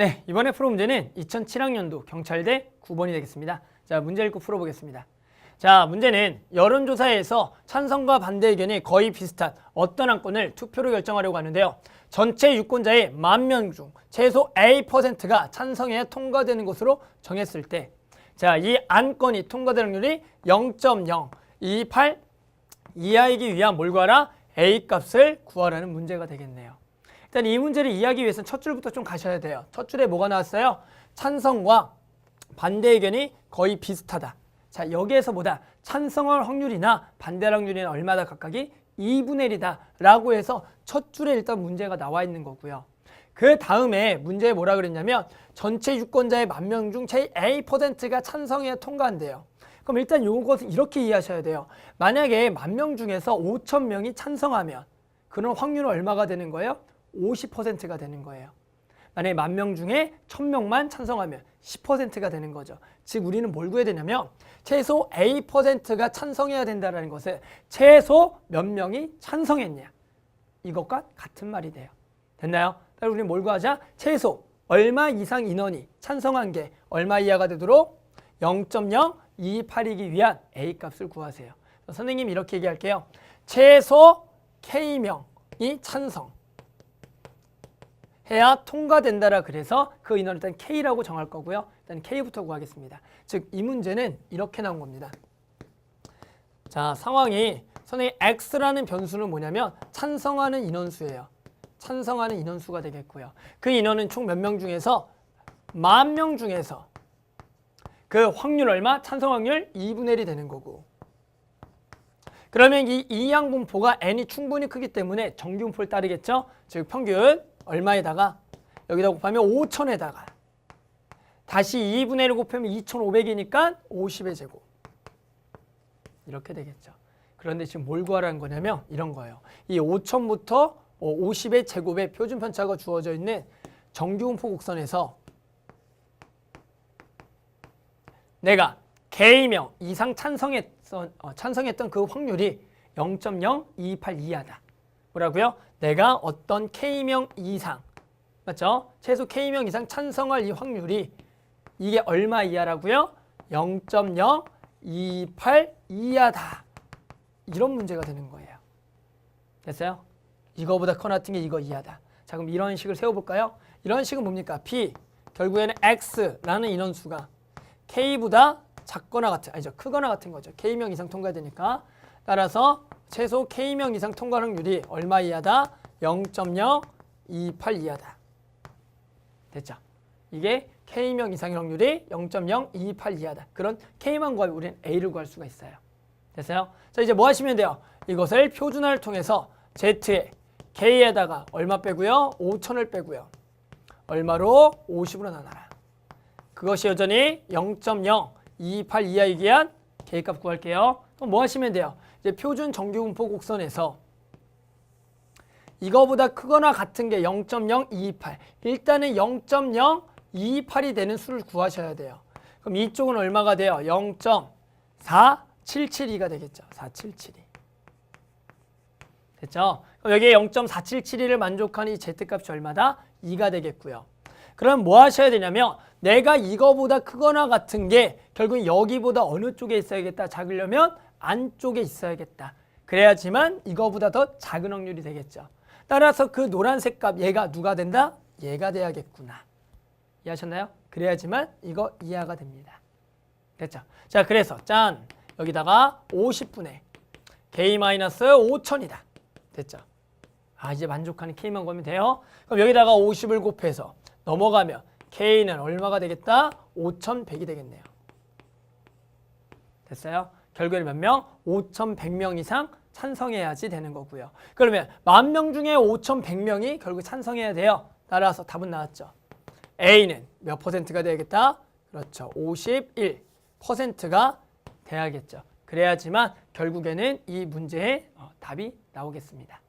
네, 이번에 풀어 문제는 2007학년도 경찰대 9번이 되겠습니다. 자, 문제 읽고 풀어보겠습니다. 자, 문제는 여론조사에서 찬성과 반대 의견이 거의 비슷한 어떤 안건을 투표로 결정하려고 하는데요. 전체 유권자의 10,000명 중 최소 A%가 찬성해야 통과되는 것으로 정했을 때, 자, 이 안건이 통과될 확률이 0.028 이하이기 위한 뭘 구하라? A 값을 구하라는 문제가 되겠네요. 일단 이 문제를 이해하기 위해서는 첫 줄부터 좀 가셔야 돼요. 첫 줄에 뭐가 나왔어요? 찬성과 반대 의견이 거의 비슷하다. 자, 여기에서 보다 찬성할 확률이나 반대할 확률이나 얼마다 각각이 2분의 1이다 라고 해서 첫 줄에 일단 문제가 나와 있는 거고요. 그 다음에 문제에 뭐라 그랬냐면 전체 유권자의 10,000명 중 최 A%가 찬성해야 통과한대요. 그럼 일단 이것을 이렇게 이해하셔야 돼요. 만약에 10,000명 중에서 5,000명이 찬성하면 그런 확률은 얼마가 되는 거예요? 50%가 되는 거예요. 만약에 10,000명 중에 1,000명만 찬성하면 10%가 되는 거죠. 즉 우리는 뭘 구해야 되냐면 최소 A%가 찬성해야 된다는 것은 최소 몇 명이 찬성했냐 이것과 같은 말이 돼요. 됐나요? 그래서 우리는 뭘 구하자? 최소 얼마 이상 인원이 찬성한 게 얼마 이하가 되도록 0.028이기 위한 A 값을 구하세요. 선생님이 이렇게 얘기할게요. 최소 K명이 찬성 해야 통과된다라 그래서 그 인원을 일단 K라고 정할 거고요. 일단 K부터 구하겠습니다. 즉 이 문제는 이렇게 나온 겁니다. 자, 상황이 선생님 X라는 변수는 뭐냐면 찬성하는 인원수예요. 찬성하는 인원수가 되겠고요. 그 인원은 총 몇 명 중에서 10,000명 중에서 그 확률 얼마? 찬성 확률 2분의 1이 되는 거고. 그러면 이 이항분포가 n이 충분히 크기 때문에 정규분포를 따르겠죠. 즉 평균 얼마에다가 여기다 곱하면 5,000에다가 다시 2분의 1을 곱하면 2,500이니까 50의 제곱 이렇게 되겠죠. 그런데 지금 뭘 구하라는 거냐면 이런 거예요. 이 5,000부터 50의 제곱의 표준 편차가 주어져 있는 정규분포 곡선에서 내가 K명 이상 찬성했던 그 확률이 0.028 이하다. 뭐라고요? 내가 어떤 K명 이상, 맞죠? 최소 K명 이상 찬성할 이 확률이 이게 얼마 이하라고요? 0.028 이하다. 이런 문제가 되는 거예요. 됐어요? 이거보다 커 같은 게 이거 이하다. 자, 그럼 이런 식을 세워볼까요? 이런 식은 뭡니까? P, 결국에는 X라는 인원수가 K보다 작거나 같은, 아니죠, 크거나 같은 거죠. K명 이상 통과되니까. 따라서 최소 K명 이상 통과 확률이 얼마 이하다? 0.028 이하다. 됐죠? 이게 K명 이상의 확률이 0.028 이하다. 그런 K만 구하면 우리는 A를 구할 수가 있어요. 됐어요? 자, 이제 뭐 하시면 돼요? 이것을 표준화를 통해서 Z에 K에다가 얼마 빼고요? 5,000을 빼고요. 얼마로? 50으로 나눠라. 그것이 여전히 0.028 이하이기 위한 K값 구할게요. 그럼 뭐 하시면 돼요? 이제 표준 정규분포 곡선에서 이거보다 크거나 같은 게 0.028. 일단은 0.028이 되는 수를 구하셔야 돼요. 그럼 이쪽은 얼마가 돼요? 0.4772가 되겠죠. 4772. 됐죠? 그럼 여기에 0.4772를 만족하는 이 Z값이 얼마다? 2가 되겠고요. 그럼 뭐 하셔야 되냐면 내가 이거보다 크거나 같은 게 결국 여기보다 어느 쪽에 있어야겠다. 작으려면 안쪽에 있어야겠다. 그래야지만 이거보다 더 작은 확률이 되겠죠. 따라서 그 노란색 값 얘가 누가 된다? 얘가 돼야겠구나. 이해하셨나요? 그래야지만 이거 이하가 됩니다. 됐죠? 자, 그래서 짠! 여기다가 50분의 K-5,000이다. 됐죠? 아, 이제 만족하는 K만 구하면 돼요. 그럼 여기다가 50을 곱해서 넘어가면 K는 얼마가 되겠다? 5,100이 되겠네요. 됐어요? 결국에는 몇 명? 5,100명 이상 찬성해야지 되는 거고요. 그러면 10,000명 중에 5,100명이 결국 찬성해야 돼요. 따라서 답은 나왔죠. A는 몇 퍼센트가 돼야겠다? 그렇죠. 51%가 돼야겠죠. 그래야지만 결국에는 이 문제의 답이 나오겠습니다.